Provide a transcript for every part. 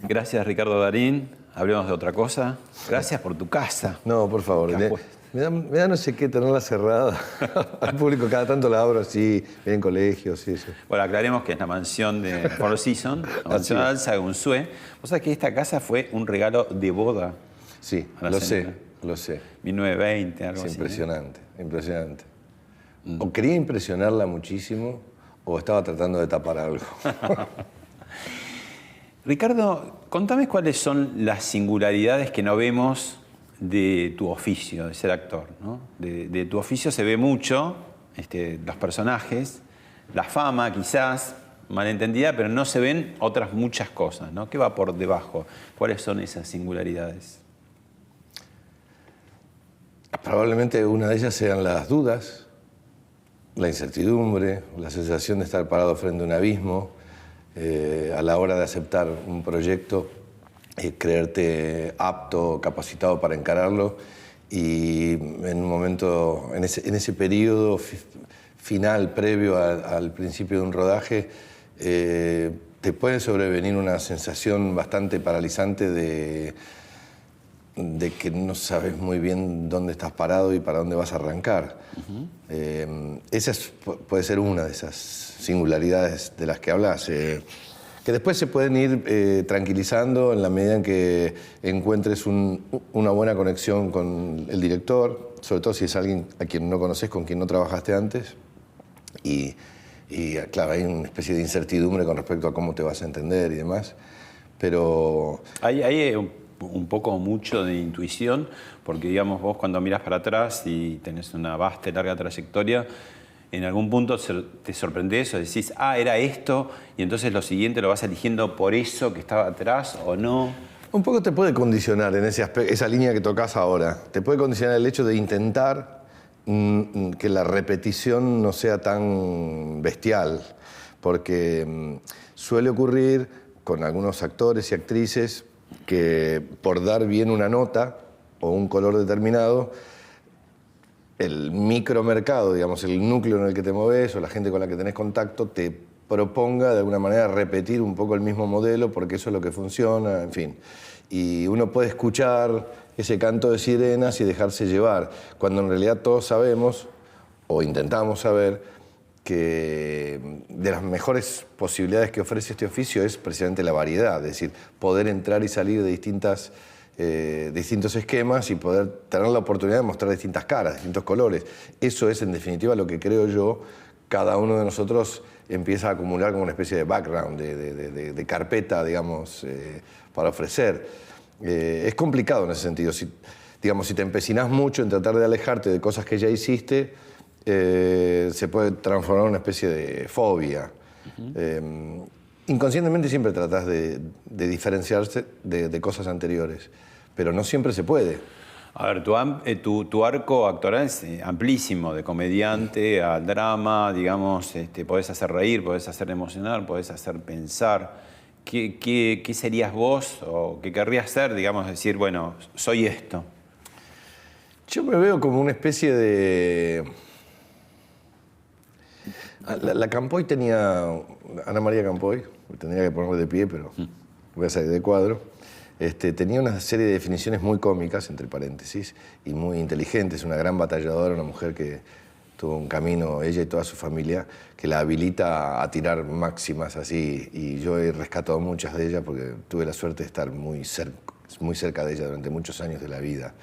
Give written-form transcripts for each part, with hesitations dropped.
Gracias, Ricardo Darín. Hablemos de otra cosa. Gracias por tu casa. No, por favor. Me da no sé qué tenerla cerrada. Al público cada tanto la abro así, en colegios y eso. Bueno, aclaremos que es la mansión de Four Seasons, la mansión Alza de Unzué. Vos sabés que esta casa fue un regalo de boda. Sí, lo sé. 1920, algo así. Impresionante, impresionante. O quería impresionarla muchísimo o estaba tratando de tapar algo. Ricardo, contame cuáles son las singularidades que no vemos de tu oficio, de ser actor, ¿no? De tu oficio se ve mucho, los personajes, la fama quizás, malentendida, pero no se ven otras muchas cosas, ¿no? ¿Qué va por debajo? ¿Cuáles son esas singularidades? Probablemente una de ellas sean las dudas, la incertidumbre, la sensación de estar parado frente a un abismo, a la hora de aceptar un proyecto, creerte apto, capacitado para encararlo y en un momento, en ese periodo final, previo al principio de un rodaje, te puede sobrevenir una sensación bastante paralizante de que no sabes muy bien dónde estás parado y para dónde vas a arrancar. Esa puede ser una de esas singularidades de las que hablas, que después se pueden ir tranquilizando en la medida en que encuentres una buena conexión con el director, sobre todo si es alguien a quien no conoces, con quien no trabajaste antes. Y claro, hay una especie de incertidumbre con respecto a cómo te vas a entender y demás, pero... Hay un poco mucho de intuición, porque digamos vos cuando mirás para atrás y tenés una vasta y larga trayectoria, en algún punto te sorprendés o decís, era esto, y entonces lo siguiente lo vas eligiendo por eso que estaba atrás o no. Un poco te puede condicionar en esa línea que tocas ahora. Te puede condicionar el hecho de intentar que la repetición no sea tan bestial, porque suele ocurrir con algunos actores y actrices que por dar bien una nota o un color determinado, el micromercado, digamos, el núcleo en el que te moves o la gente con la que tenés contacto te proponga de alguna manera repetir un poco el mismo modelo porque eso es lo que funciona, en fin. Y uno puede escuchar ese canto de sirenas y dejarse llevar, cuando en realidad todos sabemos, o intentamos saber, que de las mejores posibilidades que ofrece este oficio es precisamente la variedad, es decir, poder entrar y salir de distintos esquemas y poder tener la oportunidad de mostrar distintas caras, distintos colores. Eso es, en definitiva, lo que creo yo, cada uno de nosotros empieza a acumular como una especie de background, de carpeta, digamos, para ofrecer. Es complicado en ese sentido. Si te empecinás mucho en tratar de alejarte de cosas que ya hiciste, se puede transformar en una especie de fobia. Inconscientemente siempre tratás de diferenciarse de cosas anteriores, pero no siempre se puede. A ver, tu arco actoral es amplísimo, de comediante a drama, digamos, podés hacer reír, podés hacer emocionar, podés hacer pensar. ¿Qué serías vos o qué querrías ser, digamos, decir, bueno, soy esto? Yo me veo como una especie de... La Campoy tenía... Ana María Campoy, tendría que ponerme de pie, pero voy a salir de cuadro. Tenía una serie de definiciones muy cómicas, entre paréntesis, y muy inteligentes. Una gran batalladora, una mujer que tuvo un camino, ella y toda su familia, que la habilita a tirar máximas así. Y yo he rescatado muchas de ellas porque tuve la suerte de estar muy cerca de ella durante muchos años de la vida.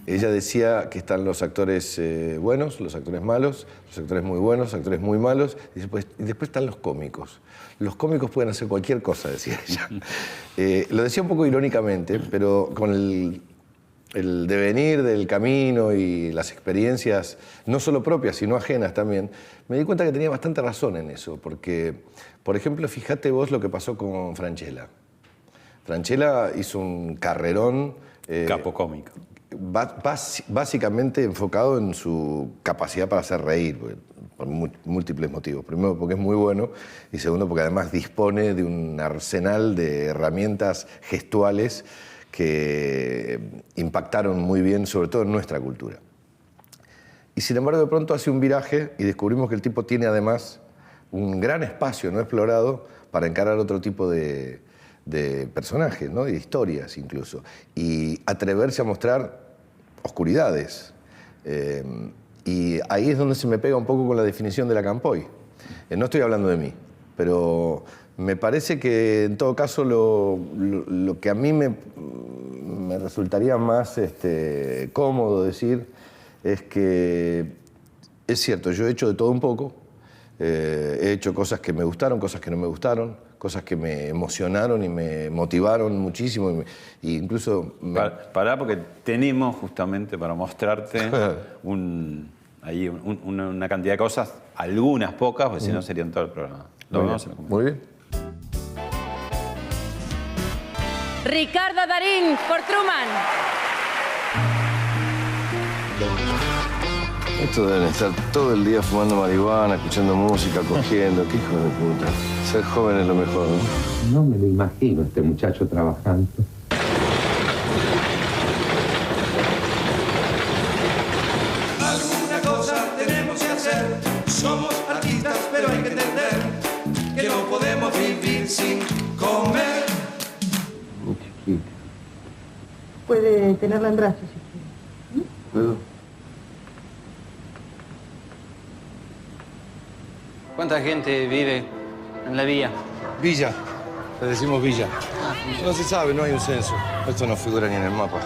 Ella decía que están los actores buenos, los actores malos, los actores muy buenos, los actores muy malos, y después están los cómicos. Los cómicos pueden hacer cualquier cosa, decía ella. Lo decía un poco irónicamente, pero con el devenir del camino y las experiencias, no solo propias, sino ajenas también, me di cuenta que tenía bastante razón en eso, porque, por ejemplo, fíjate vos lo que pasó con Francella. Francella hizo un carrerón... Capo cómico. básicamente enfocado en su capacidad para hacer reír, por múltiples motivos. Primero, porque es muy bueno, y segundo, porque además dispone de un arsenal de herramientas gestuales que impactaron muy bien, sobre todo en nuestra cultura. Y sin embargo, de pronto hace un viraje y descubrimos que el tipo tiene además un gran espacio no explorado para encarar otro tipo de personajes, ¿no? De historias incluso, y atreverse a mostrar oscuridades. Y ahí es donde se me pega un poco con la definición de la Campoy. No estoy hablando de mí, pero me parece que en todo caso lo que a mí me resultaría más cómodo decir es que es cierto, yo he hecho de todo un poco, he hecho cosas que me gustaron, cosas que no me gustaron, cosas que me emocionaron y me motivaron muchísimo. Y incluso... Pará, porque tenemos justamente para mostrarte una cantidad de cosas, algunas pocas, porque si no serían todo el programa. Lo vemos en la comedia. Muy bien. Ricardo Darín por Truman. Estos deben estar todo el día fumando marihuana, escuchando música, cogiendo. Qué hijo de puta. Ser joven es lo mejor, ¿no? No me lo imagino este muchacho trabajando. Alguna cosa tenemos que hacer. Somos artistas, pero hay que entender que no podemos vivir sin comer. Muy chiquito. Puede tenerla en brazos si quiere. ¿Puedo? ¿Cuánta gente vive en la villa? Villa. Le decimos villa. No se sabe, no hay un censo. Esto no figura ni en el mapa.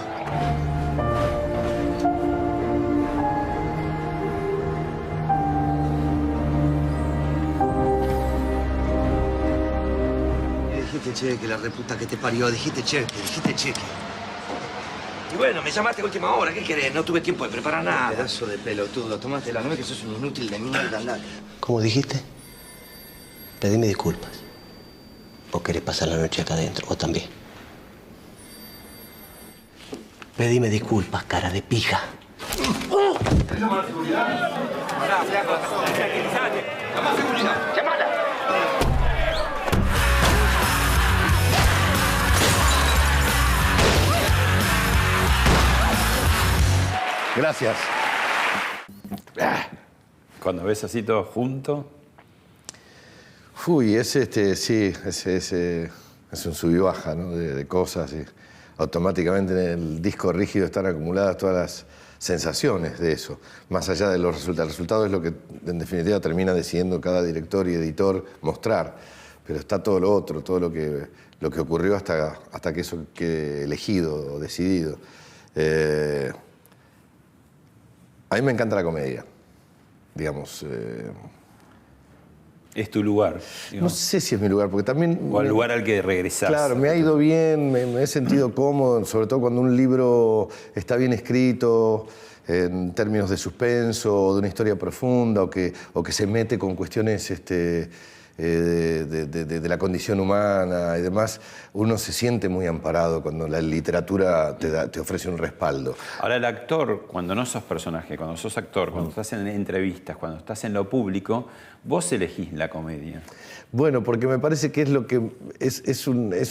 Dijiste cheque, la reputa que te parió. Dijiste cheque. Y bueno, me llamaste a última hora. ¿Qué querés? No tuve tiempo de preparar nada. Pedazo de pelotudo. Tomaste la nuez que sos un inútil de mierda. Andá. ¿Cómo dijiste? Pedime disculpas. ¿O querés pasar la noche acá adentro? ¿O también? Pedime disculpas, cara de pija. ¡Llama a la seguridad! ¡Pará, flaco! ¡Tranquilízate! ¡Llama a seguridad! ¡Llámala! Gracias. Cuando ves así todo junto... Uy, sí, es un sub y baja, ¿no? de cosas. Y automáticamente en el disco rígido están acumuladas todas las sensaciones de eso, más allá de los resultados. El resultado es lo que en definitiva termina decidiendo cada director y editor mostrar, pero está todo lo otro, todo lo que ocurrió hasta que eso quede elegido o decidido. A mí me encanta la comedia, digamos. Es tu lugar. No sé si es mi lugar, porque también... O el lugar al que regresás. Claro, me ha ido bien, me he sentido cómodo, sobre todo cuando un libro está bien escrito, en términos de suspenso, o de una historia profunda, o que se mete con cuestiones de la condición humana y demás. Uno se siente muy amparado cuando la literatura te ofrece un respaldo. Ahora, el actor, cuando no sos personaje, cuando sos actor, cuando estás en entrevistas, cuando estás en lo público, vos elegís la comedia. Bueno, porque me parece que es lo que es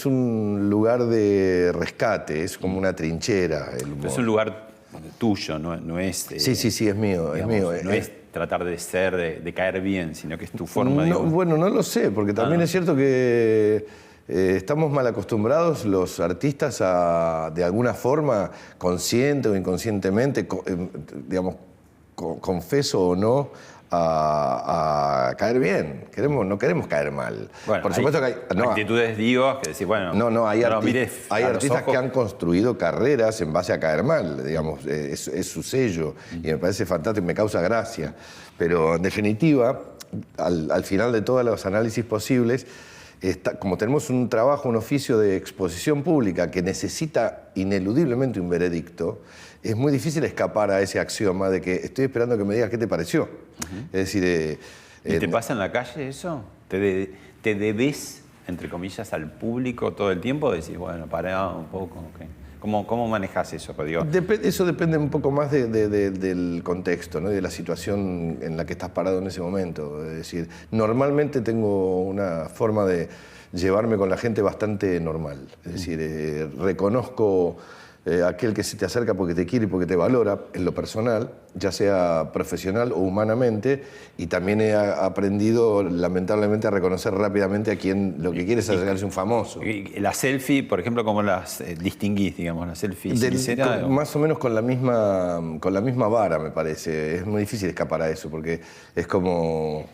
un lugar de rescate, es como una trinchera el humor. Es un lugar tuyo, no es... Sí, es mío, digamos, es mío. No es tratar de ser, de caer bien, sino que es tu forma de... Bueno, no lo sé, porque también es cierto que estamos mal acostumbrados los artistas a, de alguna forma, consciente o inconscientemente, digamos, confeso o no, a caer bien. No queremos caer mal. Bueno, por supuesto que hay actitudes divas que decís, bueno... hay artistas que han construido carreras en base a caer mal, digamos, es su sello, y me parece fantástico, me causa gracia. Pero, en definitiva, al final de todos los análisis posibles, como tenemos un trabajo, un oficio de exposición pública que necesita ineludiblemente un veredicto, es muy difícil escapar a ese axioma de que estoy esperando que me digas qué te pareció. Es decir... ¿Y te pasa en la calle eso? ¿Te debes, entre comillas, al público todo el tiempo? Decís, bueno, pará un poco, okay. ¿Cómo manejas eso? Pues digo, Eso depende un poco más del contexto, ¿no? De la situación en la que estás parado en ese momento. Es decir, normalmente tengo una forma de llevarme con la gente bastante normal. Es decir, reconozco aquel que se te acerca porque te quiere y porque te valora en lo personal, ya sea profesional o humanamente, y también he aprendido lamentablemente a reconocer rápidamente a quien lo que quiere es acercarse a un famoso. La selfie, por ejemplo, ¿cómo las distinguís, digamos, la selfie sincera? Más o menos con la misma vara, me parece. Es muy difícil escapar a eso porque es como...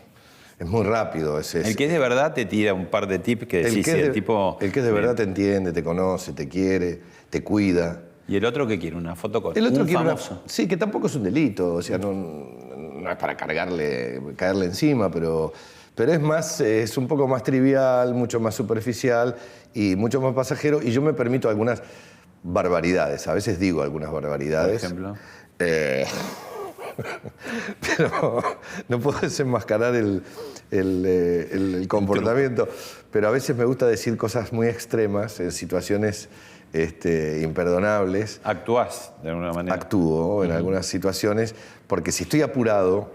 Es muy rápido. El que es de verdad te tira un par de tips que decís, el que es de verdad bien. te entiende, te conoce, te quiere, te cuida. ¿Y el otro qué quiere? ¿Una foto con El otro un quiere famoso? sí, que tampoco es un delito, o sea, no es para caerle encima, pero es un poco más trivial, mucho más superficial y mucho más pasajero, y yo me permito algunas barbaridades, a veces digo algunas barbaridades. Por ejemplo. Pero no puedo desenmascarar el comportamiento. Pero a veces me gusta decir cosas muy extremas en situaciones imperdonables. ¿Actuás de alguna manera? Actúo en algunas situaciones, porque si estoy apurado,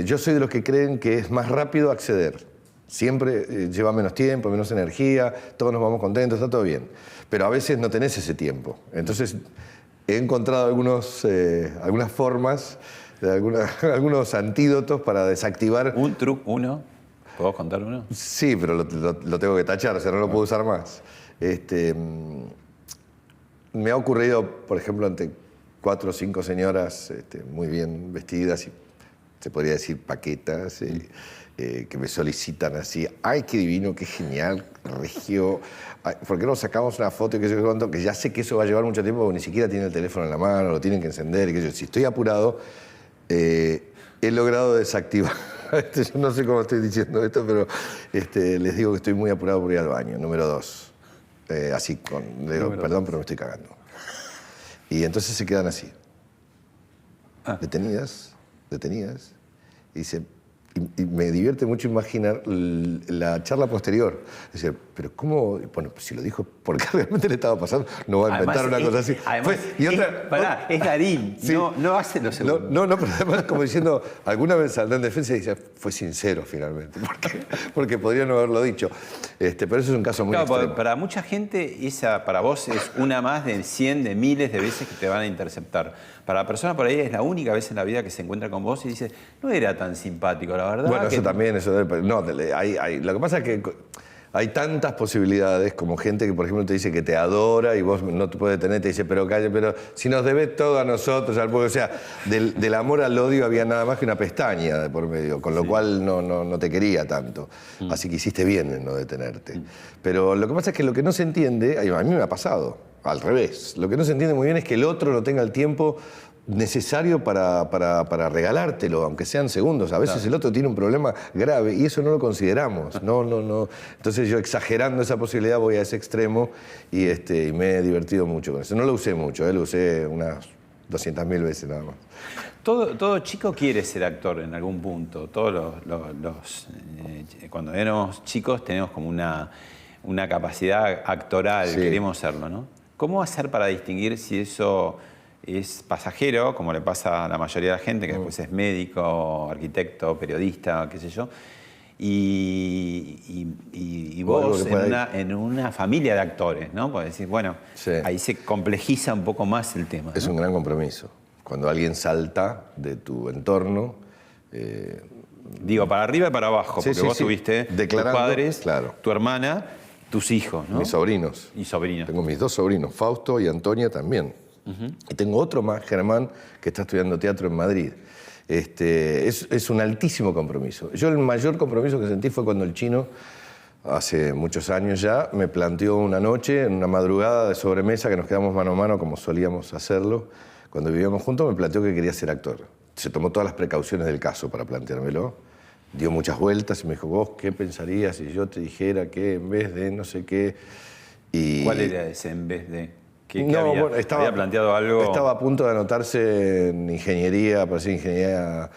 yo soy de los que creen que es más rápido acceder. Siempre lleva menos tiempo, menos energía, todos nos vamos contentos, está todo bien. Pero a veces no tenés ese tiempo. Entonces he encontrado algunas formas, algunos antídotos para desactivar... ¿Un truco, uno? ¿Puedo contar uno? Sí, pero lo tengo que tachar, o sea, no lo puedo usar más. Me ha ocurrido, por ejemplo, ante 4 o 5 señoras muy bien vestidas y se podría decir paquetas, que me solicitan así, ¡ay, qué divino, qué genial, regio! Ay, ¿por qué no sacamos una foto y qué sé yo cuánto? Que ya sé que eso va a llevar mucho tiempo porque ni siquiera tienen el teléfono en la mano, lo tienen que encender y qué sé yo. Si estoy apurado, he logrado desactivar. Yo no sé cómo estoy diciendo esto, pero les digo que estoy muy apurado por ir al baño, número 2. Así, le digo, perdón, pero me estoy cagando. Y entonces se quedan así. Detenidas, y me divierte mucho imaginar la charla posterior. Es decir, pero ¿cómo? Bueno, pues si lo dijo, porque realmente le estaba pasando, no va a inventar una cosa así. Además, es Darín, sí, no hace lo segundo. No, pero además como diciendo, alguna vez saldrá en defensa y dice, fue sincero finalmente, porque podría no haberlo dicho. Pero eso es un caso muy extremo. Para mucha gente, esa para vos es una más de 100, de miles de veces que te van a interceptar. Para la persona por ahí es la única vez en la vida que se encuentra con vos y dice, no era tan simpático, la verdad. Bueno, eso también, no, lo que pasa es que hay tantas posibilidades, como gente que, por ejemplo, te dice que te adora y vos no te puedes detener, te dice, pero calle, pero si nos debes todo a nosotros, al pueblo. O sea, del amor al odio había nada más que una pestaña de por medio, con lo cual no te quería tanto. Así que hiciste bien en no detenerte. Pero lo que pasa es que lo que no se entiende, a mí me ha pasado, al revés. Lo que no se entiende muy bien es que el otro no tenga el tiempo necesario para regalártelo, aunque sean segundos. A veces el otro tiene un problema grave y eso no lo consideramos. No. Entonces yo, exagerando esa posibilidad, voy a ese extremo y me he divertido mucho con eso. No lo usé mucho, lo usé unas 200.000 veces nada más. Todo chico quiere ser actor en algún punto. Todos cuando éramos chicos tenemos como una capacidad actoral, queremos serlo, ¿no? ¿Cómo hacer para distinguir si eso es pasajero, como le pasa a la mayoría de la gente, que después es médico, arquitecto, periodista, qué sé yo, y vos en una familia de actores, ¿no? Podés decir, bueno, ahí se complejiza un poco más el tema, ¿no? Es un gran compromiso. Cuando alguien salta de tu entorno... Digo, para arriba y para abajo, porque vos tuviste tus padres, tu hermana, tus hijos, ¿no? Mis sobrinos. Y sobrinos. Tengo mis 2 sobrinos, Fausto y Antonia también. Y tengo otro más, Germán, que está estudiando teatro en Madrid. Es un altísimo compromiso. Yo el mayor compromiso que sentí fue cuando el Chino, hace muchos años ya, me planteó una noche, en una madrugada de sobremesa, que nos quedamos mano a mano como solíamos hacerlo cuando vivíamos juntos, me planteó que quería ser actor. Se tomó todas las precauciones del caso para planteármelo. Dio muchas vueltas y me dijo, ¿vos qué pensarías si yo te dijera que en vez de no sé qué? ¿Cuál era ese en vez de...? Estaba planteado algo. Estaba a punto de anotarse en ingeniería, para hacer ingeniería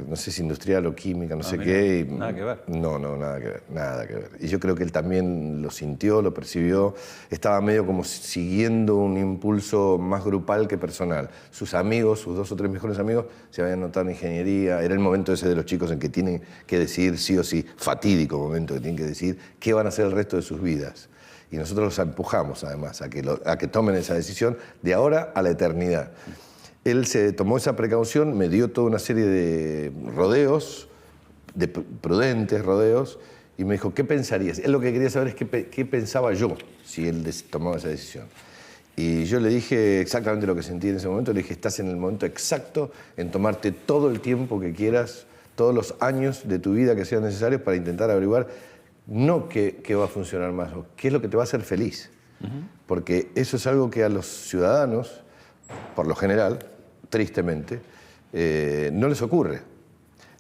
no sé si industrial o química, no sé qué. Y nada que ver. No, nada que ver. Y yo creo que él también lo sintió, lo percibió. Estaba medio como siguiendo un impulso más grupal que personal. Sus amigos, sus 2 o 3 mejores amigos, se habían anotado en ingeniería. Era el momento ese de los chicos en que tienen que decidir sí o sí, fatídico momento que tienen que decidir qué van a hacer el resto de sus vidas. Y nosotros los empujamos, además, a que tomen esa decisión de ahora a la eternidad. Él se tomó esa precaución, me dio toda una serie de rodeos, de prudentes rodeos, y me dijo, ¿qué pensarías? Él lo que quería saber es qué pensaba yo si él tomaba esa decisión. Y yo le dije exactamente lo que sentí en ese momento. Le dije, estás en el momento exacto en tomarte todo el tiempo que quieras, todos los años de tu vida que sean necesarios para intentar averiguar no qué va a funcionar más, o qué es lo que te va a hacer feliz. Porque eso es algo que a los ciudadanos, por lo general, tristemente, no les ocurre.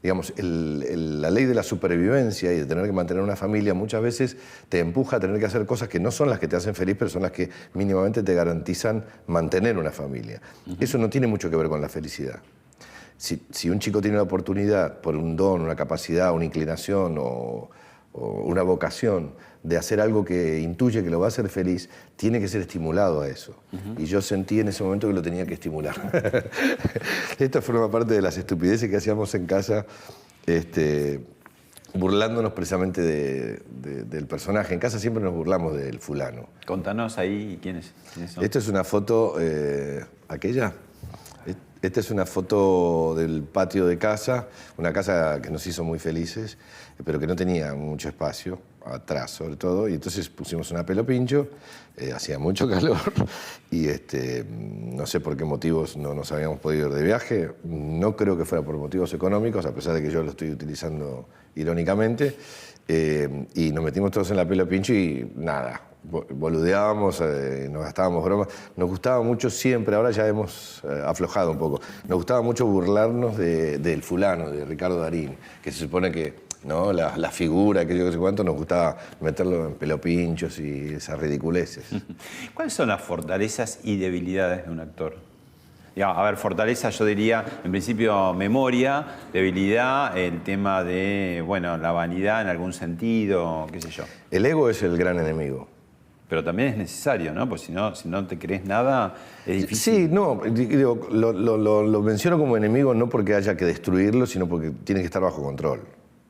Digamos, la ley de la supervivencia y de tener que mantener una familia muchas veces te empuja a tener que hacer cosas que no son las que te hacen feliz, pero son las que mínimamente te garantizan mantener una familia. Eso no tiene mucho que ver con la felicidad. Si un chico tiene la oportunidad, por un don, una capacidad, una inclinación o una vocación de hacer algo que intuye que lo va a hacer feliz, tiene que ser estimulado a eso. Y yo sentí en ese momento que lo tenía que estimular. Esto forma parte de las estupideces que hacíamos en casa, burlándonos precisamente del personaje. En casa siempre nos burlamos del fulano. Contanos ahí quiénes son. Esta es una foto, aquella. Esta es una foto del patio de casa, una casa que nos hizo muy felices, pero que no tenía mucho espacio, atrás sobre todo, y entonces pusimos una pelo pincho, hacía mucho calor, y no sé por qué motivos no nos habíamos podido ir de viaje, no creo que fuera por motivos económicos, a pesar de que yo lo estoy utilizando irónicamente, y nos metimos todos en la pelo pincho y nada. Boludeábamos, nos gastábamos bromas. Nos gustaba mucho siempre, ahora ya hemos aflojado un poco, nos gustaba mucho burlarnos del fulano, de Ricardo Darín, que se supone que ¿no? la figura, que yo no sé cuánto, nos gustaba meterlo en pelopinchos y esas ridiculeces. ¿Cuáles son las fortalezas y debilidades de un actor? A ver, fortaleza yo diría, en principio, memoria, debilidad, el tema de, bueno, la vanidad en algún sentido, qué sé yo. El ego es el gran enemigo. Pero también es necesario, ¿no? Pues si no te crees nada, es difícil. Sí, no, digo, lo menciono como enemigo no porque haya que destruirlo, sino porque tiene que estar bajo control.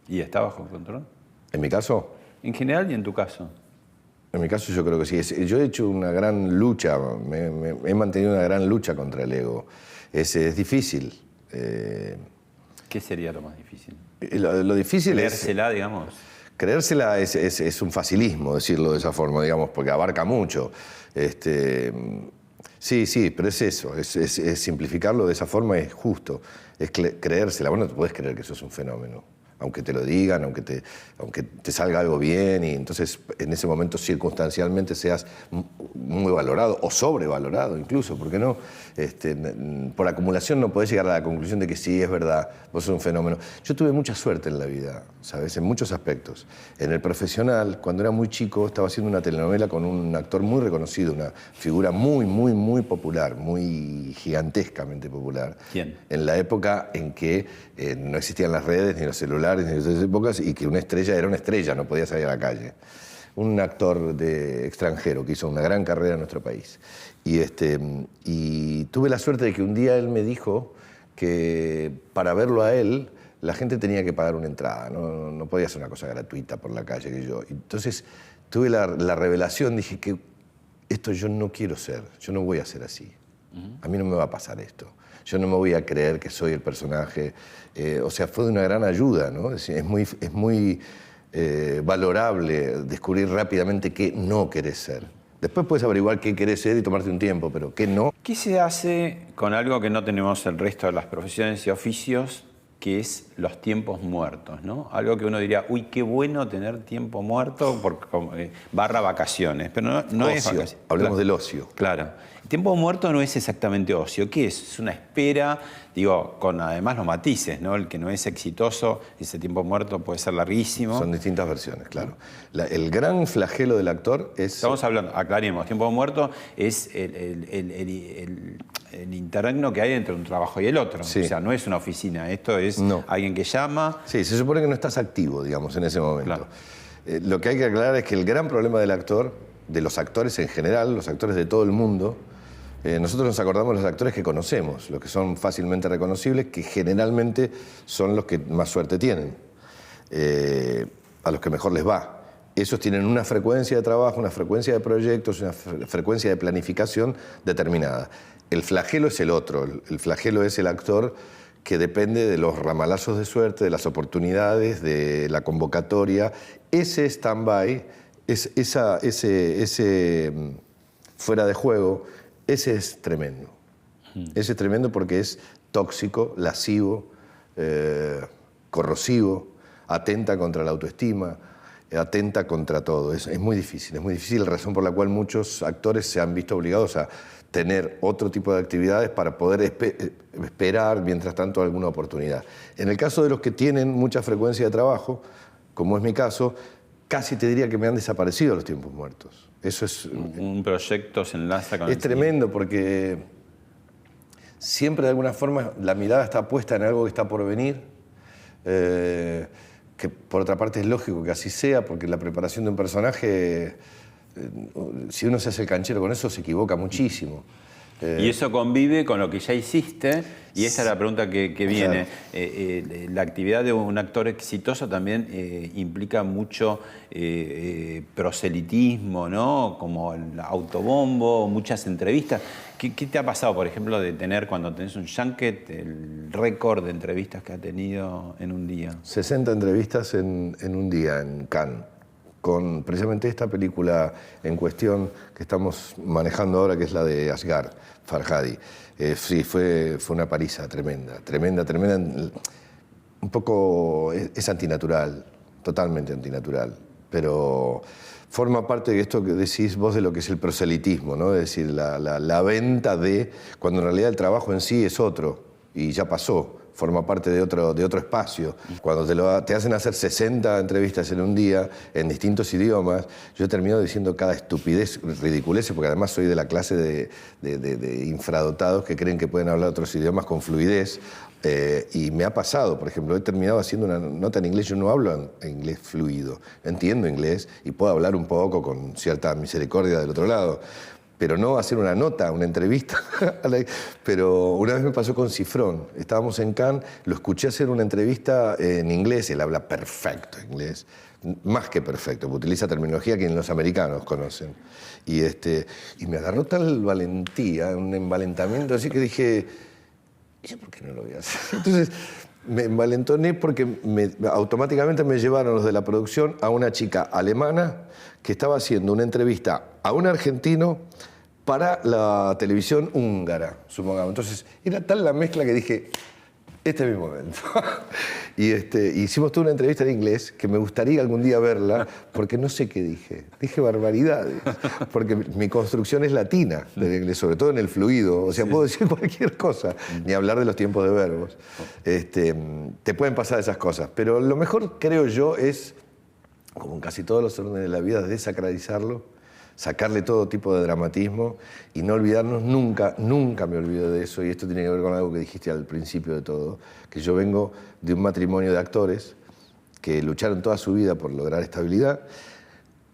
¿Y está bajo control? ¿En mi caso? En general y en tu caso. En mi caso yo creo que sí. Yo he hecho una gran lucha, he mantenido una gran lucha contra el ego. Es difícil. ¿Qué sería lo más difícil? Lo difícil creérsela, digamos. Creérsela es un facilismo, decirlo de esa forma, digamos, porque abarca mucho. Sí, pero es eso, es simplificarlo de esa forma es justo. Es creérsela. Bueno, tú puedes creer que eso es un fenómeno, aunque te lo digan, aunque te salga algo bien, y entonces en ese momento circunstancialmente seas muy valorado o sobrevalorado incluso, ¿por qué no? Por acumulación no podés llegar a la conclusión de que sí, es verdad, vos sos un fenómeno. Yo tuve mucha suerte en la vida, ¿sabes? En muchos aspectos. En el profesional, cuando era muy chico, estaba haciendo una telenovela con un actor muy reconocido, una figura muy popular, muy gigantescamente popular. ¿Quién? En la época en que no existían las redes ni los celulares ni esas épocas, y que una estrella era una estrella, no podía salir a la calle. Un actor extranjero que hizo una gran carrera en nuestro país. Y tuve la suerte de que un día él me dijo que para verlo a él la gente tenía que pagar una entrada, no podía ser una cosa gratuita por la calle que yo. Entonces tuve la revelación, dije que esto yo no quiero ser, yo no voy a ser así. A mí no me va a pasar esto. Yo no me voy a creer que soy el personaje. O sea, fue de una gran ayuda, ¿no? Es muy valorable descubrir rápidamente qué no querés ser. Después puedes averiguar qué querés ser y tomarte un tiempo, pero qué no. ¿Qué se hace con algo que no tenemos el resto de las profesiones y oficios, que es los tiempos muertos, ¿no? Algo que uno diría, uy, qué bueno tener tiempo muerto, barra vacaciones, pero no es vacaciones. Hablemos del ocio. Claro. Tiempo muerto no es exactamente ocio. ¿Qué es? Es una espera, digo, con además los matices, ¿no? El que no es exitoso, ese tiempo muerto puede ser larguísimo. Son distintas versiones, claro. El gran flagelo del actor es... Estamos hablando, aclaremos, tiempo muerto es el interregno que hay entre un trabajo y el otro. Sí. O sea, no es una oficina, esto es alguien que llama. Sí, se supone que no estás activo, digamos, en ese momento. Claro. Lo que hay que aclarar es que el gran problema del actor, de los actores en general, los actores de todo el mundo, nosotros nos acordamos de los actores que conocemos, los que son fácilmente reconocibles, que generalmente son los que más suerte tienen, a los que mejor les va. Esos tienen una frecuencia de trabajo, una frecuencia de proyectos, una frecuencia de planificación determinada. El flagelo es el otro, el flagelo es el actor que depende de los ramalazos de suerte, de las oportunidades, de la convocatoria. Ese stand-by, ese fuera de juego, ese es tremendo. Ese es tremendo porque es tóxico, lascivo, corrosivo, atenta contra la autoestima, atenta contra todo. Es muy difícil, la razón por la cual muchos actores se han visto obligados a tener otro tipo de actividades para poder esperar, mientras tanto, alguna oportunidad. En el caso de los que tienen mucha frecuencia de trabajo, como es mi caso, casi te diría que me han desaparecido los tiempos muertos. Eso es... Un proyecto se enlaza con... Es tremendo porque siempre de alguna forma la mirada está puesta en algo que está por venir, que por otra parte es lógico que así sea, porque la preparación de un personaje, si uno se hace el canchero con eso, se equivoca muchísimo. Y eso convive con lo que ya hiciste, y esta es la pregunta que viene. Claro. La actividad de un actor exitoso también implica mucho proselitismo, ¿no? Como el autobombo, muchas entrevistas. ¿Qué te ha pasado, por ejemplo, de tener, cuando tenés un junket, el récord de entrevistas que ha tenido en un día? 60 entrevistas en un día, en Cannes, con precisamente esta película en cuestión que estamos manejando ahora, que es la de Asghar Farhadi. Sí, fue una paliza tremenda. Un poco es antinatural, totalmente antinatural, pero forma parte de esto que decís vos de lo que es el proselitismo, ¿no? Es decir, la venta de, cuando en realidad el trabajo en sí es otro y ya pasó. Forma parte de otro espacio. Cuando te hacen hacer 60 entrevistas en un día, en distintos idiomas, yo he terminado diciendo cada estupidez, ridiculeces, porque además soy de la clase de infradotados que creen que pueden hablar otros idiomas con fluidez. Y me ha pasado, por ejemplo, he terminado haciendo una nota en inglés, yo no hablo en inglés fluido, entiendo inglés y puedo hablar un poco con cierta misericordia del otro lado, pero no hacer una nota, una entrevista. Pero una vez me pasó con Cifrón. Estábamos en Cannes, lo escuché hacer una entrevista en inglés, él habla perfecto inglés, más que perfecto, porque utiliza terminología que los americanos conocen. Y me agarró tal valentía, un envalentamiento, así que dije, ¿yo por qué no lo voy a hacer? Entonces me envalentoné porque automáticamente me llevaron los de la producción a una chica alemana que estaba haciendo una entrevista a un argentino para la televisión húngara, supongamos. Entonces, era tal la mezcla que dije, este es mi momento. Y hicimos toda una entrevista en inglés, que me gustaría algún día verla, porque no sé qué dije. Dije barbaridades, porque mi construcción es latina del inglés, sobre todo en el fluido. O sea, puedo decir cualquier cosa, ni hablar de los tiempos de verbos. Te pueden pasar esas cosas, pero lo mejor, creo yo, es, como en casi todos los órdenes de la vida, desacralizarlo, sacarle todo tipo de dramatismo y no olvidarnos nunca me olvido de eso, y esto tiene que ver con algo que dijiste al principio de todo, que yo vengo de un matrimonio de actores que lucharon toda su vida por lograr estabilidad,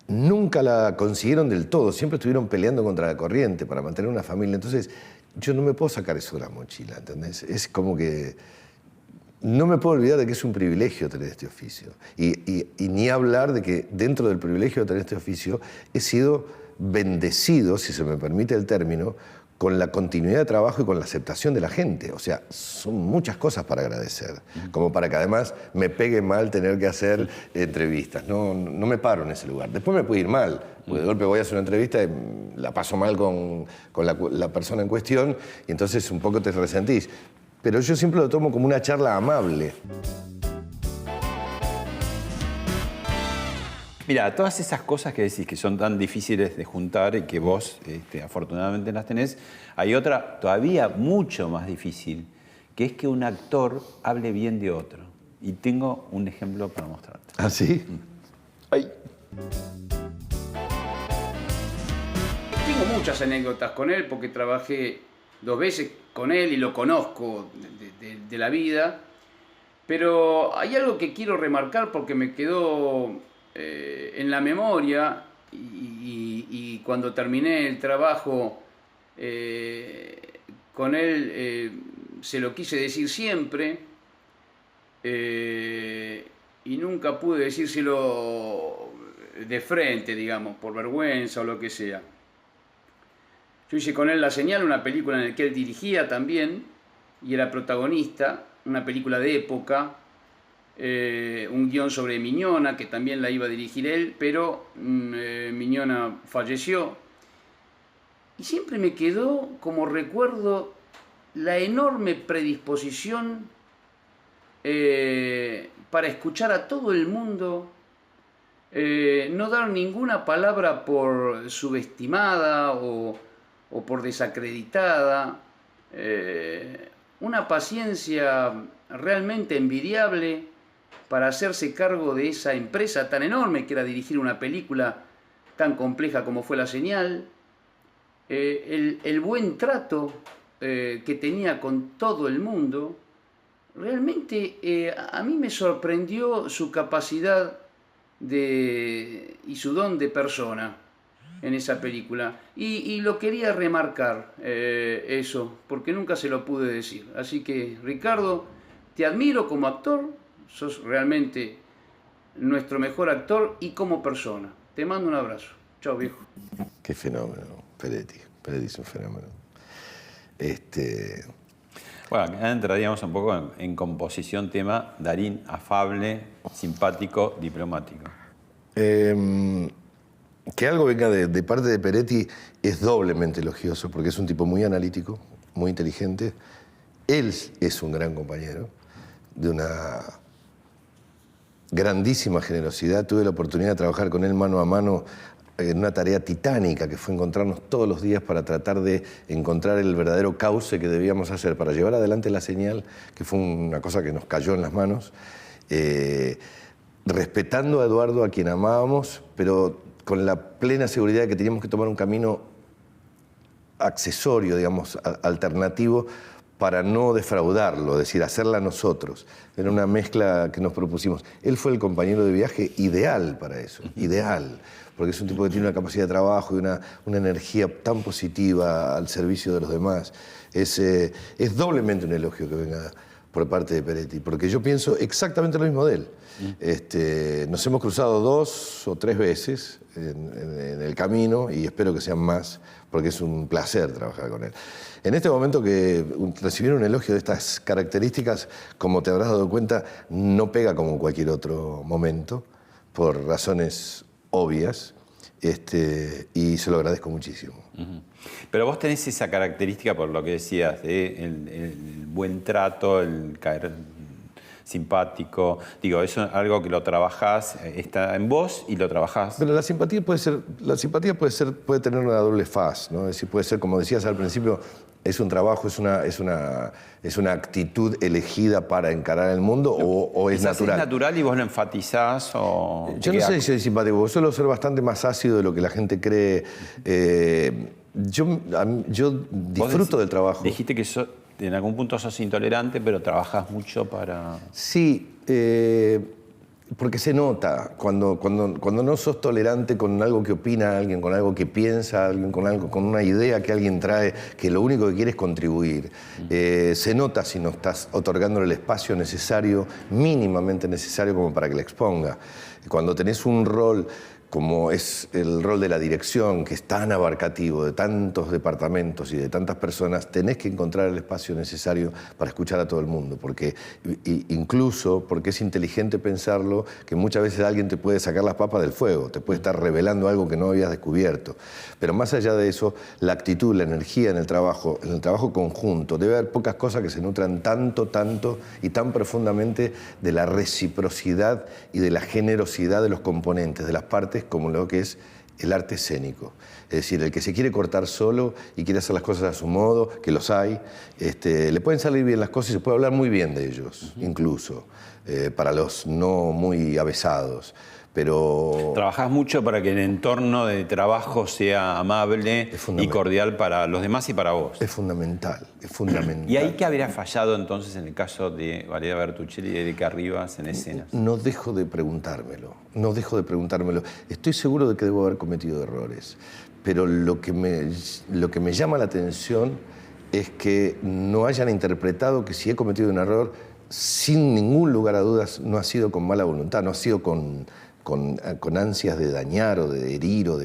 nunca la consiguieron del todo, siempre estuvieron peleando contra la corriente para mantener una familia, entonces yo no me puedo sacar eso de la mochila, ¿entendés? Es como que no me puedo olvidar de que es un privilegio tener este oficio. Y ni hablar de que dentro del privilegio de tener este oficio he sido bendecido, si se me permite el término, con la continuidad de trabajo y con la aceptación de la gente. O sea, son muchas cosas para agradecer, como para que además me pegue mal tener que hacer entrevistas. No me paro en ese lugar. Después me puede ir mal, porque de golpe voy a hacer una entrevista y la paso mal con la persona en cuestión y entonces un poco te resentís. Pero yo siempre lo tomo como una charla amable. Mira, todas esas cosas que decís que son tan difíciles de juntar y que vos afortunadamente las tenés, hay otra todavía mucho más difícil, que es que un actor hable bien de otro. Y tengo un ejemplo para mostrarte. ¿Ah, sí? Ay. Tengo muchas anécdotas con él porque trabajé 2 veces con él y lo conozco de la vida. Pero hay algo que quiero remarcar porque me quedó en la memoria y cuando terminé el trabajo con él se lo quise decir siempre y nunca pude decírselo de frente, digamos, por vergüenza o lo que sea. Yo hice con él La Señal, una película en la que él dirigía también y era protagonista, una película de época, un guión sobre Miñona, que también la iba a dirigir él, pero Miñona falleció. Y siempre me quedó como recuerdo la enorme predisposición para escuchar a todo el mundo, no dar ninguna palabra por subestimada o por desacreditada, una paciencia realmente envidiable para hacerse cargo de esa empresa tan enorme que era dirigir una película tan compleja como fue La Señal, el buen trato que tenía con todo el mundo. Realmente a mí me sorprendió su capacidad y su don de persona en esa película. Y lo quería remarcar eso, porque nunca se lo pude decir. Así que, Ricardo, te admiro como actor, sos realmente nuestro mejor actor y como persona. Te mando un abrazo. Chao, viejo. Qué fenómeno, Peretti. Peretti es un fenómeno. Bueno, acá entraríamos un poco en composición, tema Darín, afable, simpático, diplomático. Que algo venga de parte de Peretti es doblemente elogioso, porque es un tipo muy analítico, muy inteligente. Él es un gran compañero, de una grandísima generosidad. Tuve la oportunidad de trabajar con él mano a mano en una tarea titánica que fue encontrarnos todos los días para tratar de encontrar el verdadero cauce que debíamos hacer para llevar adelante La Señal, que fue una cosa que nos cayó en las manos, respetando a Eduardo, a quien amábamos, pero con la plena seguridad de que teníamos que tomar un camino accesorio, digamos, alternativo, para no defraudarlo, es decir, hacerla nosotros. Era una mezcla que nos propusimos. Él fue el compañero de viaje ideal para eso, ideal, porque es un tipo que tiene una capacidad de trabajo y una energía tan positiva al servicio de los demás. Es doblemente un elogio que venga por parte de Peretti, porque yo pienso exactamente lo mismo de él. Nos hemos cruzado 2 o 3 veces en el camino y espero que sean más, porque es un placer trabajar con él. En este momento que recibir un elogio de estas características, como te habrás dado cuenta, no pega como en cualquier otro momento, por razones obvias, y se lo agradezco muchísimo. Pero vos tenés esa característica, por lo que decías, de el buen trato, el caer simpático. Digo, eso es algo que lo trabajás, está en vos y lo trabajás. Pero la simpatía puede tener una doble faz, ¿no? Es decir, puede ser, como decías al principio, es un trabajo, es una actitud elegida para encarar el mundo, o es natural. ¿Es natural y vos lo enfatizás o...? Yo no sé si soy simpático, yo suelo ser bastante más ácido de lo que la gente cree. Yo disfruto del trabajo. Dijiste que en algún punto sos intolerante, pero trabajás mucho para... Sí, porque se nota cuando no sos tolerante con algo que opina alguien, con algo que piensa alguien, con una idea que alguien trae, que lo único que quiere es contribuir. Se nota si no estás otorgándole el espacio necesario, mínimamente necesario como para que la exponga. Cuando tenés un rol como es el rol de la dirección, que es tan abarcativo, de tantos departamentos y de tantas personas, tenés que encontrar el espacio necesario para escuchar a todo el mundo, porque incluso porque es inteligente pensarlo, que muchas veces alguien te puede sacar las papas del fuego, te puede estar revelando algo que no habías descubierto. Pero más allá de eso, la actitud, la energía en el trabajo conjunto, debe haber pocas cosas que se nutran tanto y tan profundamente de la reciprocidad y de la generosidad de los componentes, de las partes, como lo que es el arte escénico. Es decir, el que se quiere cortar solo y quiere hacer las cosas a su modo, que los hay, le pueden salir bien las cosas y se puede hablar muy bien de ellos, incluso, para los no muy avesados. Pero trabajás mucho para que el entorno de trabajo sea amable y cordial para los demás y para vos. Es fundamental, es fundamental. ¿Y ahí qué habría fallado entonces en el caso de Valeria Bertuccelli y de Erika Rivas en escenas? No dejo de preguntármelo, no dejo de preguntármelo. Estoy seguro de que debo haber cometido errores, pero lo que me llama la atención es que no hayan interpretado que si he cometido un error, sin ningún lugar a dudas, no ha sido con mala voluntad, no ha sido con ansias de dañar o de herir o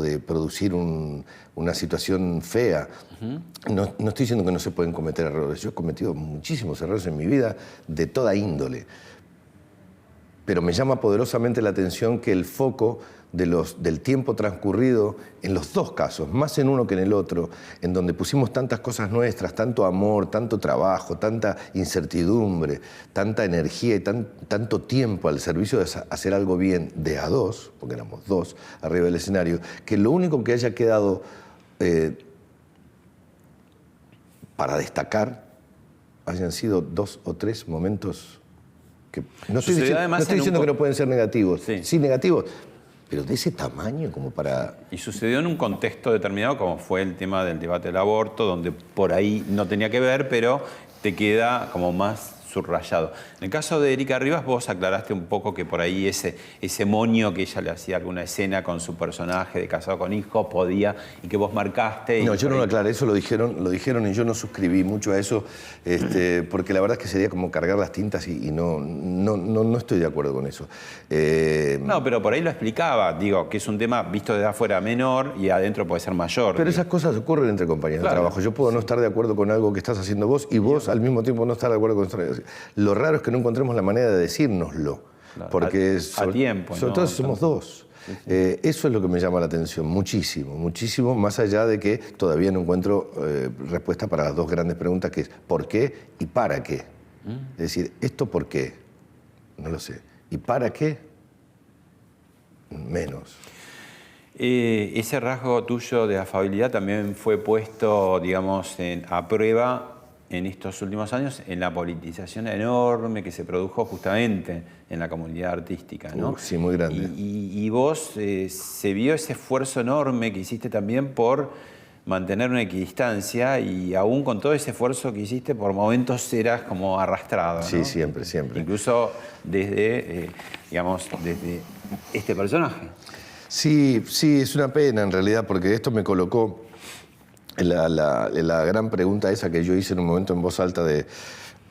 de producir una situación fea. No estoy diciendo que no se pueden cometer errores. Yo he cometido muchísimos errores en mi vida de toda índole. Pero me llama poderosamente la atención que el foco del tiempo transcurrido en los dos casos, más en uno que en el otro, en donde pusimos tantas cosas nuestras, tanto amor, tanto trabajo, tanta incertidumbre, tanta energía y tanto tiempo al servicio de hacer algo bien de a dos, porque éramos dos arriba del escenario, que lo único que haya quedado para destacar hayan sido 2 o 3 momentos que no estoy diciendo que no pueden ser negativos, sí negativos, pero de ese tamaño como para... Y sucedió en un contexto determinado, como fue el tema del debate del aborto, donde por ahí no tenía que ver, pero te queda como más subrayado. En el caso de Erika Rivas, vos aclaraste un poco que por ahí ese moño que ella le hacía alguna escena con su personaje de casado con hijo podía, y que vos marcaste... No, yo no lo aclaré, eso lo dijeron y yo no suscribí mucho a eso, porque la verdad es que sería como cargar las tintas y no estoy de acuerdo con eso. No, pero por ahí lo explicaba, digo, que es un tema visto desde afuera menor y adentro puede ser mayor. Pero esas cosas ocurren entre compañeros de trabajo. Yo puedo no estar de acuerdo con algo que estás haciendo vos y vos al mismo tiempo no estar de acuerdo con esto. Lo raro es que no encontremos la manera de decírnoslo, porque a tiempo, sobre todo si somos dos. Eso es lo que me llama la atención, muchísimo, muchísimo, más allá de que todavía no encuentro respuesta para las dos grandes preguntas, que es ¿por qué y para qué? Es decir, ¿esto por qué? No lo sé. ¿Y para qué? Menos. Ese rasgo tuyo de afabilidad también fue puesto, digamos, a prueba en estos últimos años en la politización enorme que se produjo justamente en la comunidad artística, ¿no? Sí, muy grande. Y vos se vio ese esfuerzo enorme que hiciste también por mantener una equidistancia, y aún con todo ese esfuerzo que hiciste, por momentos eras como arrastrado, ¿no? Sí, siempre, siempre. Incluso desde, digamos, desde este personaje. Sí, es una pena en realidad, porque esto me colocó la gran pregunta esa que yo hice en un momento en voz alta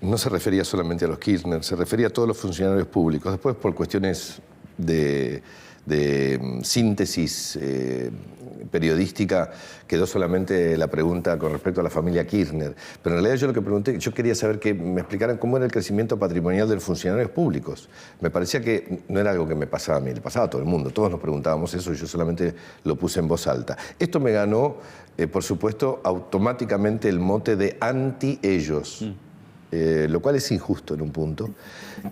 no se refería solamente a los Kirchner, se refería a todos los funcionarios públicos. Después, por cuestiones de síntesis periodística, quedó solamente la pregunta con respecto a la familia Kirchner. Pero en realidad yo lo que pregunté, yo quería saber que me explicaran cómo era el crecimiento patrimonial de los funcionarios públicos. Me parecía que no era algo que me pasaba a mí, le pasaba a todo el mundo. Todos nos preguntábamos eso y yo solamente lo puse en voz alta. Esto me ganó, por supuesto, automáticamente el mote de anti-ellos. Lo cual es injusto en un punto,